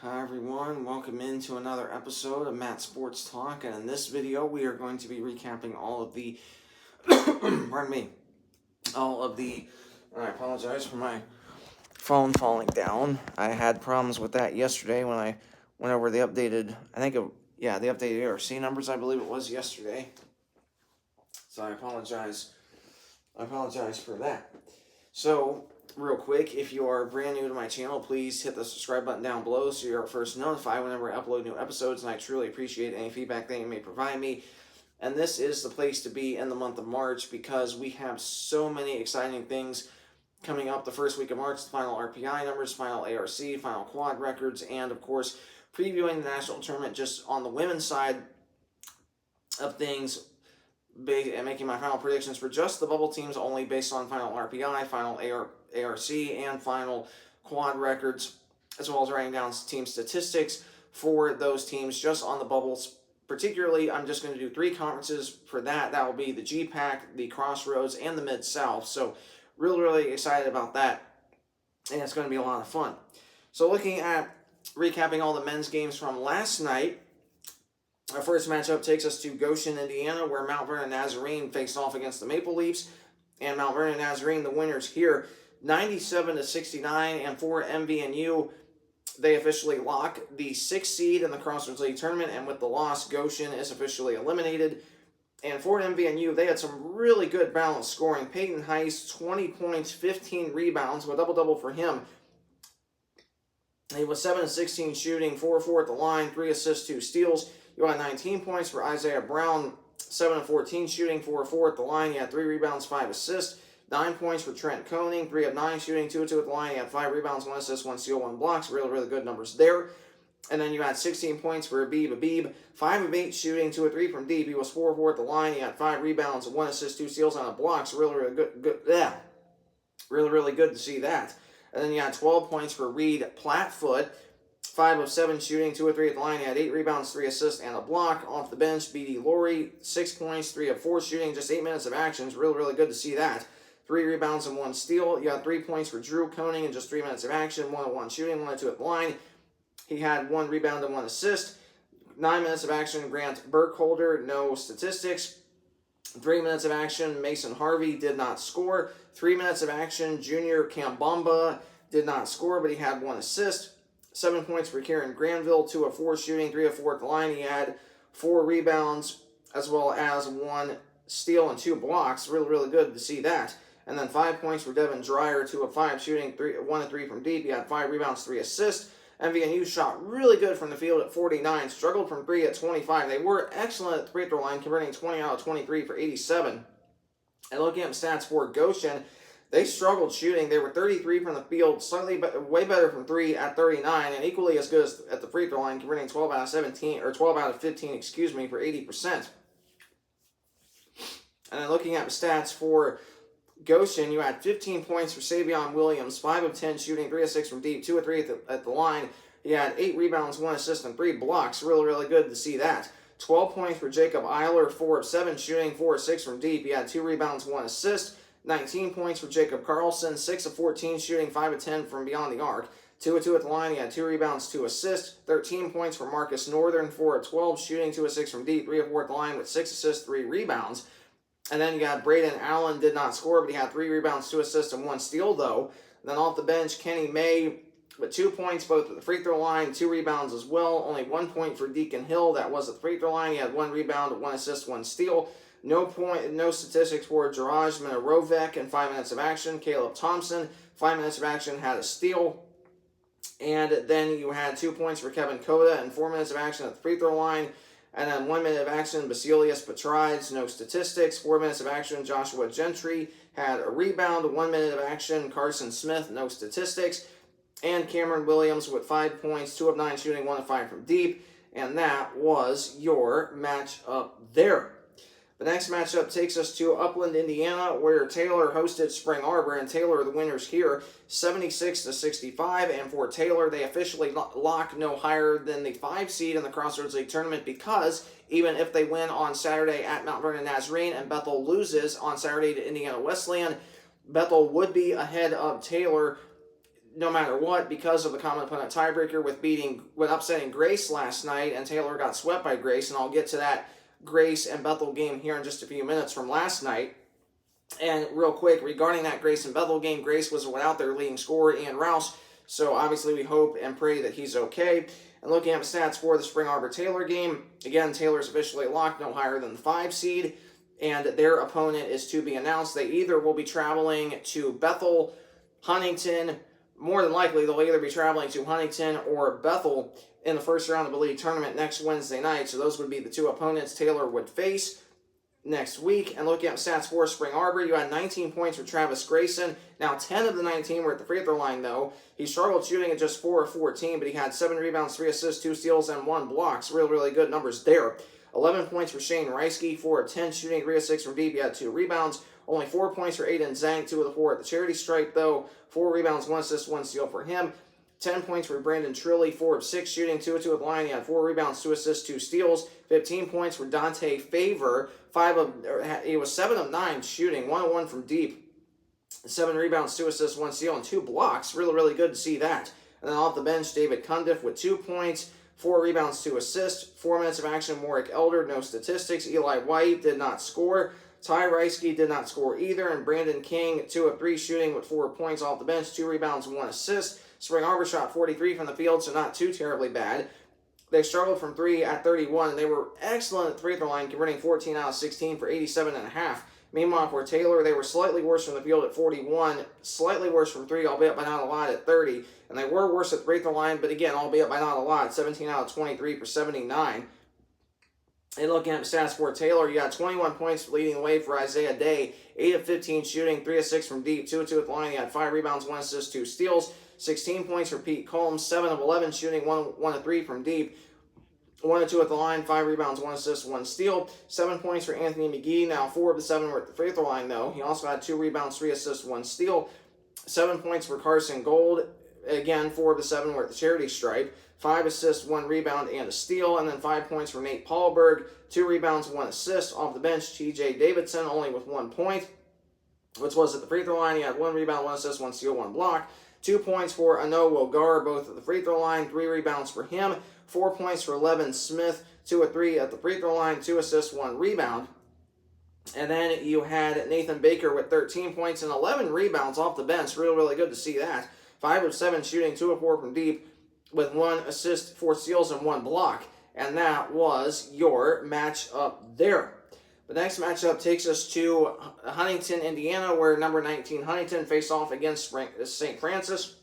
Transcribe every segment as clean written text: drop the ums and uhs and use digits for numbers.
Hi everyone, welcome into another episode of Matt Sports Talk, and in this video we are going to be recapping all of the, pardon me, I apologize for my phone falling down. I had problems with that yesterday when I went over the updated, the updated ARC numbers, I believe it was yesterday. So I apologize for that. So, real quick, if you are brand new to my channel, please hit the subscribe button down below so you're first notified whenever I upload new episodes, and I truly appreciate any feedback that you may provide me. And this is the place to be in the month of March because we have so many exciting things coming up the first week of March, the final RPI numbers, final ARC, final quad records, and of course, previewing the national tournament just on the women's side of things, and making my final predictions for just the bubble teams only based on final RPI, final ARC, and final quad records, as well as writing down team statistics for those teams just on the bubbles. Particularly, I'm just going to do 3 conferences for that. That will be the GPAC, the Crossroads, and the Mid-South. So really excited about that, and it's going to be a lot of fun. So looking at recapping all the men's games from last night, our first matchup takes us to Goshen, Indiana, where Mount Vernon Nazarene faced off against the Maple Leafs. And Mount Vernon Nazarene, the winners here, 97-69. And for MVNU, they officially lock the 6th seed in the Crossroads League tournament. And with the loss, Goshen is officially eliminated. And for MVNU, they had some really good balanced scoring. Peyton Heist, 20 points, 15 rebounds, a double-double for him. He was 7-16 shooting, 4-4 at the line, 3 assists, 2 steals. You had 19 points for Isaiah Brown, 7-14 shooting, 4-4 at the line. He had 3 rebounds, 5 assists. 9 points for Trent Koning, 3 of 9 shooting, 2 of 2 at the line. He had 5 rebounds, 1 assist, 1 steal, 1 block. Really good numbers there. And then you had 16 points for Abib, 5 of 8 shooting, 2 of 3 from deep. He was 4-4 at the line. He had 5 rebounds, 1 assist, 2 steals, on a block. So really good. Yeah, really good to see that. And then you had 12 points for Reed Platfoot, 5 of 7 shooting, 2 of 3 at the line. He had 8 rebounds, 3 assists, and a block. Off the bench, B.D. Laurie, 6 points, 3 of 4 shooting, just 8 minutes of action. It's really good to see that. 3 rebounds and 1 steal. You got 3 points for Drew Koning in just 3 minutes of action, 1 of 1 shooting, 1 of 2 at the line. He had 1 rebound and 1 assist. 9 minutes of action, Grant Burkholder, no statistics. 3 minutes of action, Mason Harvey did not score. 3 minutes of action, Junior Kambamba did not score, but he had 1 assist. 7 points for Kieran Granville, 2 of 4 shooting, 3 of 4 at the line. He had 4 rebounds, as well as 1 steal and 2 blocks. Really good to see that. And then 5 points for Devin Dreyer, 2 of 5 shooting, 1 of 3 from deep. He had 5 rebounds, 3 assists. MVNU shot really good from the field at 49, struggled from 3 at 25. They were excellent at the free throw line, converting 20 out of 23 for 87. And looking at stats for Goshen, they struggled shooting. They were 33 from the field, way better from 3 at 39, and equally as good as at the free throw line, converting 12 out of 15, for 80%. And then looking at the stats for Goshen, you had 15 points for Savion Williams, 5 of 10 shooting, 3 of 6 from deep, 2 of 3 at the line. He had 8 rebounds, 1 assist, and 3 blocks. Really good to see that. 12 points for Jacob Eiler, 4 of 7 shooting, 4 of 6 from deep. He had 2 rebounds, 1 assist. 19 points for Jacob Carlson, 6 of 14 shooting, 5 of 10 from beyond the arc. 2 of 2 at the line. He had 2 rebounds, 2 assists. 13 points for Marcus Northern, 4 of 12 shooting, 2 of 6 from deep, 3 of 4 at the line with 6 assists, 3 rebounds. And then you got Braden Allen, did not score, but he had 3 rebounds, 2 assists, and 1 steal, though. And then off the bench, Kenny May with 2 points both at the free throw line, 2 rebounds as well. Only 1 point for Deacon Hill. That was at the free throw line. He had 1 rebound, 1 assist, 1 steal. No statistics for Jaraj Minarovec in 5 minutes of action. Caleb Thompson, 5 minutes of action, had a steal. And then you had 2 points for Kevin Koda in 4 minutes of action at the free throw line. And then 1 minute of action, Basilius Petrides, no statistics. 4 minutes of action, Joshua Gentry had a rebound. 1 minute of action, Carson Smith, no statistics. And Cameron Williams with 5 points, 2 of 9 shooting, 1 of 5 from deep. And that was your matchup there. The next matchup takes us to Upland, Indiana, where Taylor hosted Spring Arbor, and Taylor are the winners here, 76-65. And for Taylor, they officially lock no higher than the 5 seed in the Crossroads League tournament, because even if they win on Saturday at Mount Vernon Nazarene and Bethel loses on Saturday to Indiana Wesleyan, Bethel would be ahead of Taylor no matter what, because of the common opponent tiebreaker with upsetting Grace last night, and Taylor got swept by Grace, and I'll get to that Grace and Bethel game here in just a few minutes from last night. And real quick, regarding that Grace and Bethel game, Grace was without their leading scorer, Ian Rouse, so obviously we hope and pray that he's okay. And looking at the stats for the Spring Arbor-Taylor game, again, Taylor's officially locked, no higher than the 5 seed, and their opponent is to be announced. They either will be traveling to Bethel, Huntington. More than likely, they'll either be traveling to Huntington or Bethel in the first round of the league tournament next Wednesday night. So those would be the two opponents Taylor would face next week. And looking at stats for Spring Arbor, you had 19 points for Travis Grayson. Now 10 of the 19 were at the free throw line, though. He struggled shooting at just 4 of 14, but he had 7 rebounds, 3 assists, 2 steals, and 1 block. So really good numbers there. 11 points for Shane Reisky, 4 of 10 shooting, 3 of 6 from deep. He had 2 rebounds. Only 4 points for Aiden Zhang, 2 of the 4 at the charity stripe, though. 4 rebounds, 1 assist, 1 steal for him. 10 points for Brandon Trilly, 4 of 6 shooting, 2 of 2 at the line. He had 4 rebounds, 2 assists, 2 steals. 15 points for Dante Favor. He was 7 of 9 shooting, 1 of 1 from deep. 7 rebounds, 2 assists, 1 steal, and 2 blocks. Really good to see that. And then off the bench, David Cundiff with 2 points, 4 rebounds, 2 assists. 4 minutes of action, Warwick Elder, no statistics. Eli White did not score. Ty Reisky did not score either. And Brandon King, 2 of 3 shooting with 4 points off the bench, 2 rebounds, 1 assist. Spring Arbor shot 43 from the field, so not too terribly bad. They struggled from 3 at 31, and they were excellent at the free throw line, converting 14 out of 16 for 87.5. Meanwhile, for Taylor, they were slightly worse from the field at 41, slightly worse from 3, albeit by not a lot, at 30. And they were worse at the free throw line, but again, albeit by not a lot, 17 out of 23 for 79. And looking at stats for Taylor, you got 21 points leading the way for Isaiah Day, 8 of 15 shooting, 3 of 6 from deep, 2 of 2 at the line. He had 5 rebounds, 1 assist, 2 steals. 16 points for Pete Combs, 7 of 11 shooting, 1 of 3 from deep, 1 of 2 at the line, 5 rebounds, 1 assist, 1 steal. 7 points for Anthony McGee. Now 4 of the 7 were at the free throw line, though. He also had 2 rebounds, 3 assists, 1 steal. 7 points for Carson Gold. Again, 4 of the 7 were at the charity stripe. 5 assists, 1 rebound, and a steal. And then 5 points for Nate Paulberg. 2 rebounds, 1 assist. Off the bench, TJ Davidson, only with 1 point, which was at the free throw line. He had 1 rebound, 1 assist, 1 steal, 1 block. 2 points for Ano Wogar, both at the free throw line. 3 rebounds for him. 4 points for Levin Smith. 2 of 3 at the free throw line. 2 assists, 1 rebound. And then you had Nathan Baker with 13 points and 11 rebounds off the bench. Really good to see that. 5 of 7 shooting, 2 of 4 from deep, with 1 assist, 4 steals, and 1 block. And that was your matchup there. The next matchup takes us to Huntington, Indiana, where number 19 Huntington faced off against St. Francis.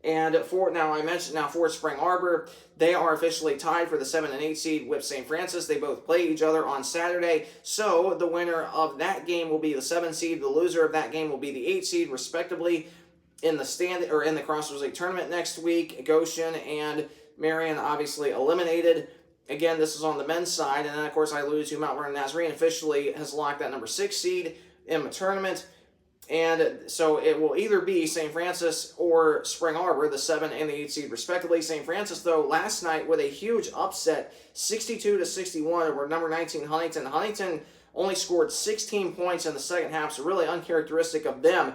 And for Spring Arbor, they are officially tied for the 7 and 8 seed with St. Francis. They both play each other on Saturday. So the winner of that game will be the 7 seed. The loser of that game will be the 8 seed, respectively, in the Crossroads League tournament next week. Goshen and Marion obviously eliminated. Again, this is on the men's side, and then, of course, I alluded to Mount Vernon Nazarene officially has locked that number 6 seed in the tournament, and so it will either be St. Francis or Spring Arbor, the 7 and the 8 seed, respectively. St. Francis, though, last night with a huge upset, 62-61 over number 19 Huntington. Huntington only scored 16 points in the second half, so really uncharacteristic of them.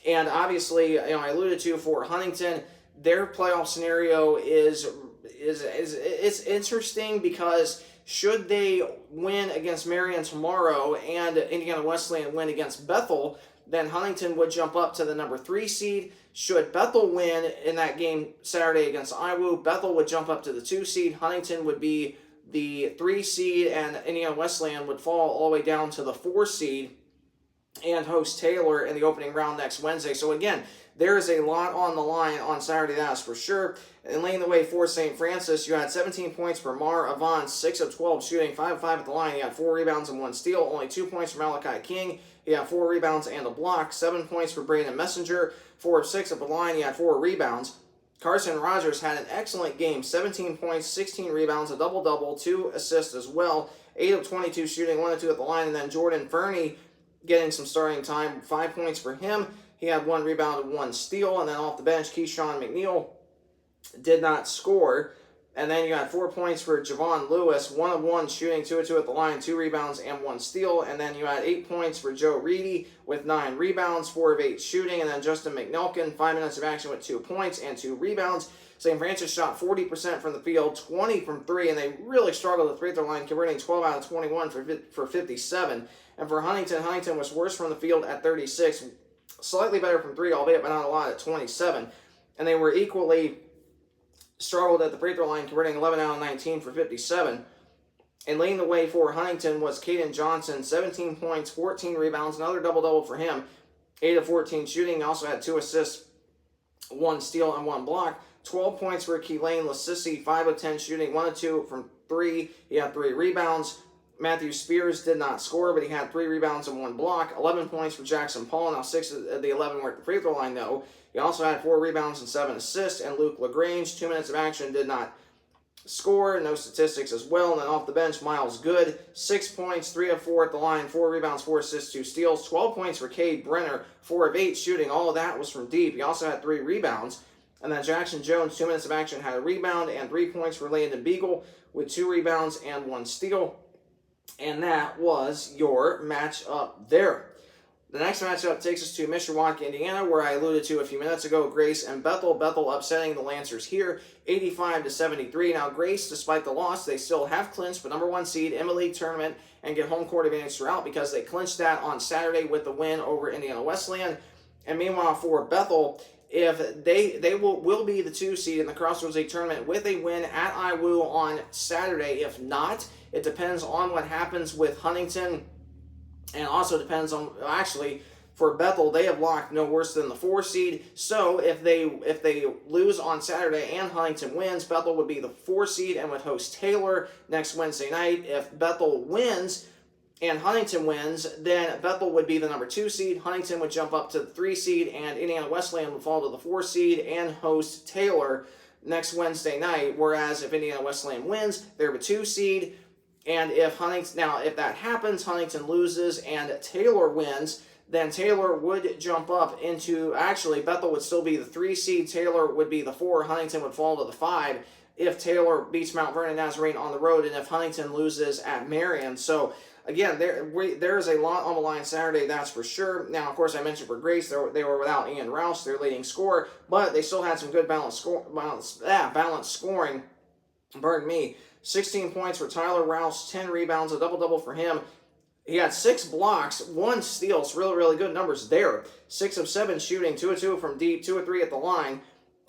And obviously, I alluded to for Huntington, their playoff scenario is interesting because should they win against Marion tomorrow and Indiana Wesleyan win against Bethel, then Huntington would jump up to the number 3 seed. Should Bethel win in that game Saturday against IWU, Bethel would jump up to the 2 seed. Huntington would be the 3 seed, and Indiana Wesleyan would fall all the way down to the 4 seed and host Taylor in the opening round next Wednesday. So again, there is a lot on the line on Saturday, that's for sure. And laying the way for St. Francis, you had 17 points for Mar Avant, 6 of 12 shooting, 5 of 5 at the line. He had 4 rebounds and 1 steal. Only 2 points for Malachi King. He had 4 rebounds and a block. 7 points for Brandon Messenger, 4 of 6 at the line. He had 4 rebounds. Carson Rogers had an excellent game, 17 points, 16 rebounds, a double-double, 2 assists as well. 8 of 22 shooting, 1 of 2 at the line. And then Jordan Fernie getting some starting time, 5 points for him. He had 1 rebound and 1 steal. And then off the bench, Keyshawn McNeil did not score. And then you had 4 points for Javon Lewis, 1 of 1 shooting, 2 of 2 at the line, 2 rebounds, and 1 steal. And then you had 8 points for Joe Reedy with 9 rebounds, 4 of 8 shooting. And then Justin McNelkin, 5 minutes of action with 2 points and 2 rebounds. St. Francis shot 40% from the field, 20 from 3, and they really struggled at the free throw line, converting 12 out of 21 for 57. And for Huntington was worse from the field at 36, slightly better from 3, albeit but not a lot, at 27. And they were equally struggled at the free throw line, converting 11 out of 19 for 57. And leading the way for Huntington was Caden Johnson, 17 points, 14 rebounds, another double-double for him, 8 of 14 shooting. He also had 2 assists, 1 steal, and 1 block. 12 points for Keelan Lassisi, 5 of 10 shooting, 1 of 2 from 3. He had 3 rebounds. Matthew Spears did not score, but he had 3 rebounds and 1 block. 11 points for Jackson Paul. Now 6 of the 11 were at the free throw line, though. He also had 4 rebounds and 7 assists. And Luke LaGrange, 2 minutes of action, did not score. No statistics as well. And then off the bench, Miles Good, 6 points, 3 of 4 at the line, 4 rebounds, 4 assists, 2 steals. 12 points for Cade Brenner, 4 of 8 shooting. All of that was from deep. He also had 3 rebounds. And then Jackson Jones, 2 minutes of action, had a rebound and 3 points for Landon Beagle with 2 rebounds and 1 steal. And that was your matchup there. The next matchup takes us to Mishawaka, Indiana, where I alluded to a few minutes ago, Grace and Bethel. Bethel upsetting the Lancers here, 85-73. Now, Grace, despite the loss, they still have clinched the number 1 seed in the league tournament and get home court advantage throughout because they clinched that on Saturday with the win over Indiana Wesleyan. And meanwhile, for Bethel, if they will be the 2 seed in the Crossroads League tournament with a win at IWU on Saturday. If not, it depends on what happens with Huntington, and also depends on, actually, for Bethel, they have locked no worse than the 4 seed. So if they lose on Saturday and Huntington wins, Bethel would be the 4 seed and would host Taylor next Wednesday night. If Bethel wins and Huntington wins, then Bethel would be the number 2 seed. Huntington would jump up to the 3 seed, and Indiana Wesleyan would fall to the 4 seed and host Taylor next Wednesday night. Whereas if Indiana Wesleyan wins, they're the 2 seed. And if that happens, Huntington loses and Taylor wins, then Taylor would jump up into, actually, Bethel would still be the 3 seed, Taylor would be the 4, Huntington would fall to the 5 if Taylor beats Mount Vernon Nazarene on the road and if Huntington loses at Marion. So, again, there is a lot on the line Saturday, that's for sure. Now, of course, I mentioned for Grace, they were without Ian Rouse, their leading scorer, but they still had some good balanced scoring. 16 points for Tyler Rouse, 10 rebounds, a double-double for him. He had 6 blocks, 1 steal. It's really, really good numbers there. 6 of 7 shooting, 2 of 2 from deep, 2 of 3 at the line.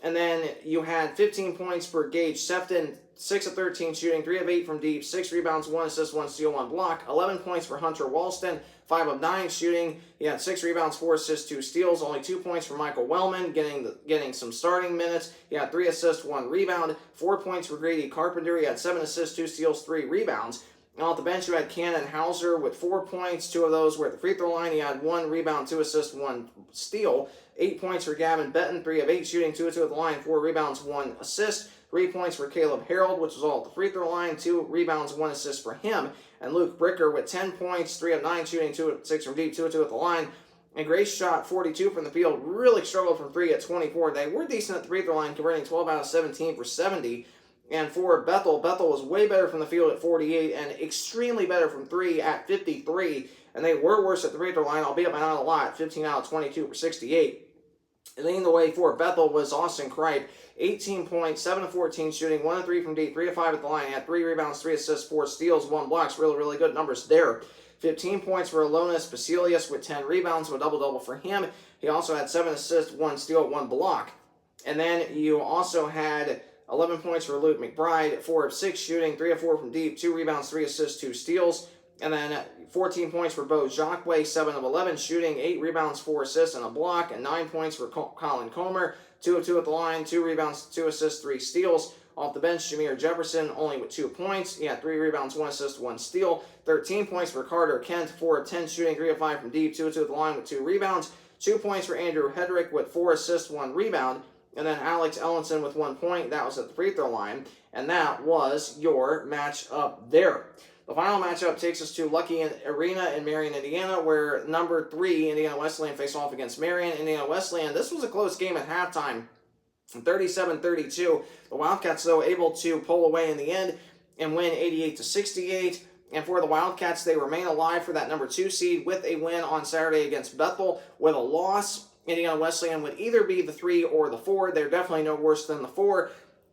And then you had 15 points for Gage Sefton, 6 of 13 shooting, 3 of 8 from deep, 6 rebounds, 1 assist, 1 steal, 1 block. 11 points for Hunter Walston, 5 of 9 shooting. He had 6 rebounds, 4 assists, 2 steals. Only 2 points for Michael Wellman, getting some starting minutes. He had 3 assists, 1 rebound. 4 points for Grady Carpenter. He had 7 assists, 2 steals, 3 rebounds. And off the bench, you had Cannon Hauser with 4 points. 2 of those were at the free throw line. He had 1 rebound, 2 assists, 1 steal. 8 points for Gavin Benton, 3 of 8 shooting, 2 of 2 at the line, 4 rebounds, 1 assist. 3 points for Caleb Harold, which was all at the free throw line, 2 rebounds, 1 assist for him. And Luke Bricker with 10 points, 3 of 9 shooting, 2 of 6 from deep, 2 of 2 at the line. And Grace shot 42 from the field, really struggled from 3 at 24. They were decent at the free throw line, converting 12 out of 17 for 70. And for Bethel was way better from the field at 48 and extremely better from 3 at 53. And they were worse at the free throw line, albeit by not a lot, 15 out of 22 for 68. And leading the way for Bethel was Austin Kripe, 18 points, 7 of 14 shooting, 1 of 3 from deep, 3 of 5 at the line. He had 3 rebounds, 3 assists, 4 steals, 1 blocks. Really, really good numbers there. 15 points for Alonis Basilius with 10 rebounds, with a double-double for him. He also had 7 assists, 1 steal, 1 block. And then you also had 11 points for Luke McBride, 4 of 6 shooting, 3 of 4 from deep, 2 rebounds, 3 assists, 2 steals. And then 14 points for Bo Jacque, 7 of 11 shooting, 8 rebounds, 4 assists, and a block. And 9 points for Colin Comer, 2 of 2 at the line, 2 rebounds, 2 assists, 3 steals. Off the bench, Jameer Jefferson only with 2 points. He had 3 rebounds, 1 assist, 1 steal. 13 points for Carter Kent, 4 of 10 shooting, 3 of 5 from deep, 2 of 2 at the line with 2 rebounds. 2 points for Andrew Hedrick with 4 assists, 1 rebound. And then Alex Ellenson with 1 point. That was at the free throw line. And that was your matchup there. The final matchup takes us to Lucky Arena in Marion, Indiana, where number 3, Indiana Wesleyan, faced off against Marion. Indiana Wesleyan, this was a close game at halftime. 37-32. The Wildcats, though, able to pull away in the end and win 88-68. And for the Wildcats, they remain alive for that number 2 seed with a win on Saturday against Bethel. With a loss, Indiana Wesleyan would either be the 3 or the 4. They're definitely no worse than the 4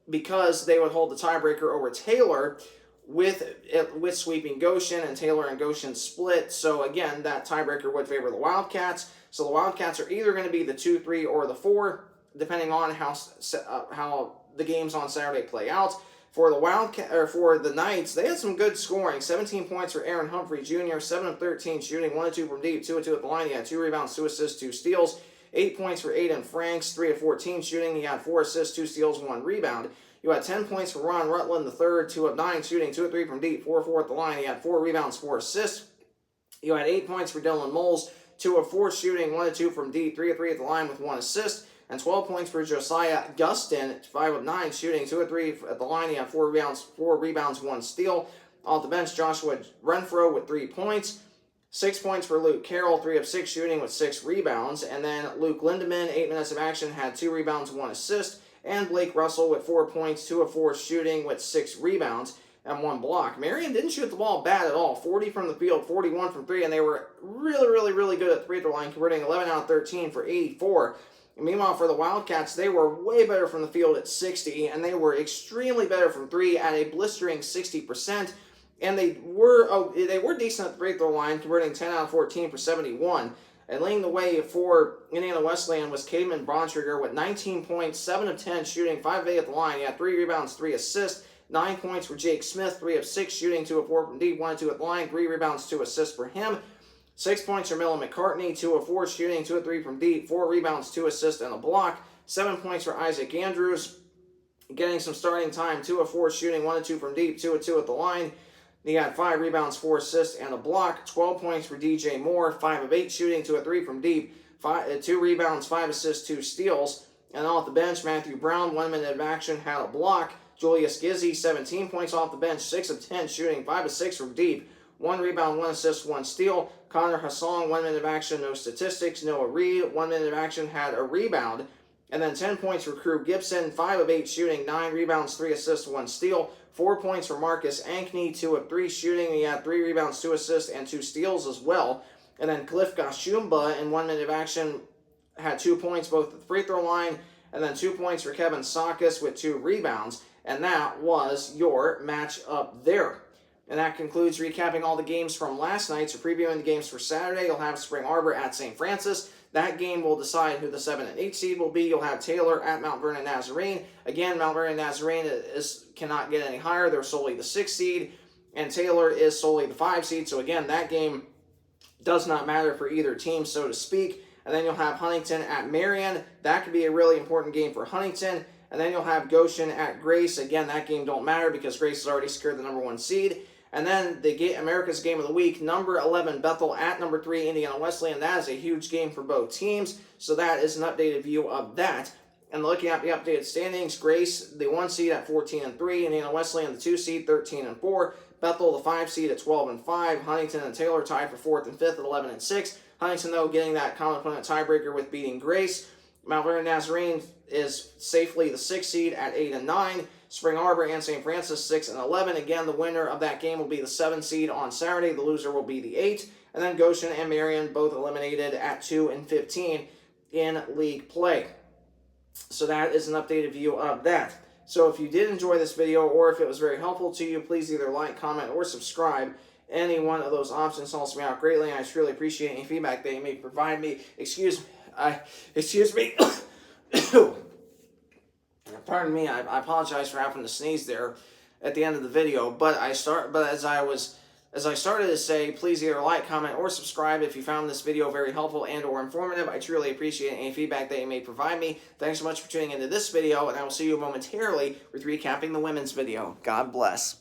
because they would hold the tiebreaker over Taylor with sweeping Goshen, and Taylor and Goshen split. So again, that tiebreaker would favor the Wildcats. So the Wildcats are either going to be the 2, 3, or the 4, depending on how the games on Saturday play out. For the Knights, they had some good scoring. 17 points for Aaron Humphrey Jr., 7 of 13 shooting, 1 of 2 from deep, 2 of 2 at the line. He had 2 rebounds, 2 assists, 2 steals. 8 points for Aiden Franks, 3 of 14 shooting. He had 4 assists, 2 steals, 1 rebound. You had 10 points for Ron Rutland III, 2 of 9 shooting, 2 of 3 from deep, 4 of 4 at the line. He had 4 rebounds, 4 assists. You had 8 points for Dylan Moles, 2 of 4 shooting, 1 of 2 from deep, 3 of 3 at the line with 1 assist. And 12 points for Josiah Gustin, 5 of 9 shooting, 2 of 3 at the line. He had 4 rebounds, 1 steal. Off the bench, Joshua Renfro with 3 points. 6 points for Luke Carroll, 3 of 6 shooting with 6 rebounds. And then Luke Lindemann, 8 minutes of action, had 2 rebounds, 1 assist. And Blake Russell with 4 points, 2 of 4 shooting with 6 rebounds and 1 block. Marion didn't shoot the ball bad at all. 40 from the field, 41 from 3, and they were really good at the free throw line, converting 11 out of 13 for 84. Meanwhile, for the Wildcats, they were way better from the field at 60, and they were extremely better from 3 at a blistering 60%. And they were decent at the free throw line, converting 10 out of 14 for 71. And leading the way for Indiana Wesleyan was Cademan Bontrager with 19 points, 7 of 10 shooting, 5 of 8 at the line. He had 3 rebounds, 3 assists. 9 points for Jake Smith, 3 of 6 shooting, 2 of 4 from deep, 1 of 2 at the line, 3 rebounds, 2 assists for him. 6 points for Miller McCartney, 2 of 4 shooting, 2 of 3 from deep, 4 rebounds, 2 assists, and a block. 7 points for Isaac Andrews, getting some starting time, 2 of 4 shooting, 1 of 2 from deep, 2 of 2 at the line. He had 5 rebounds, 4 assists, and a block. 12 points for DJ Moore, 5 of 8 shooting, 2 of 3 from deep, 2 rebounds, 5 assists, 2 steals. And off the bench, Matthew Brown, 1 minute of action, had a block. Julius Gizzi, 17 points off the bench, 6 of 10 shooting, 5 of 6 from deep, 1 rebound, 1 assist, 1 steal. Connor Hassan, 1 minute of action, no statistics. Noah Reed, 1 minute of action, had a rebound. And then 10 points for Crew Gibson, 5 of 8 shooting, 9 rebounds, 3 assists, 1 steal. 4 points for Marcus Ankney, 2 of 3 shooting. He had 3 rebounds, 2 assists, and 2 steals as well. And then Cliff Gashumba, in 1 minute of action, had 2 points both at the free throw line. And then 2 points for Kevin Sakis with 2 rebounds. And that was your matchup there. And that concludes recapping all the games from last night. So previewing the games for Saturday, you'll have Spring Arbor at St. Francis. That game will decide who the 7 and 8 seed will be. You'll have Taylor at Mount Vernon Nazarene. Again, Mount Vernon Nazarene cannot get any higher. They're solely the 6 seed. And Taylor is solely the 5 seed. So again, that game does not matter for either team, so to speak. And then you'll have Huntington at Marion. That could be a really important game for Huntington. And then you'll have Goshen at Grace. Again, that game don't matter because Grace has already secured the number 1 seed. And then America's Game of the Week, number 11 Bethel at number 3 Indiana Wesleyan. That is a huge game for both teams. So that is an updated view of that. And looking at the updated standings, Grace, the 1 seed at 14-3, Indiana Wesleyan, the 2 seed, 13-4, Bethel, the 5 seed at 12-5, Huntington and Taylor tied for 4th and 5th at 11-6. Huntington, though, getting that common opponent tiebreaker with beating Grace. Mount Vernon Nazarene is safely the 6th seed at 8-9. Spring Arbor and St. Francis 6-11. Again, the winner of that game will be the 7 seed on Saturday. The loser will be the 8. And then Goshen and Marion both eliminated at 2-15 in league play. So that is an updated view of that. So if you did enjoy this video or if it was very helpful to you, please either like, comment, or subscribe. Any one of those options helps me out greatly, and I truly appreciate any feedback that you may provide me. Excuse me. Pardon me. I apologize for having to sneeze there at the end of the video. But as I started to say, please either like, comment, or subscribe if you found this video very helpful and or informative. I truly appreciate any feedback that you may provide me. Thanks so much for tuning into this video, and I will see you momentarily with recapping the women's video. God bless.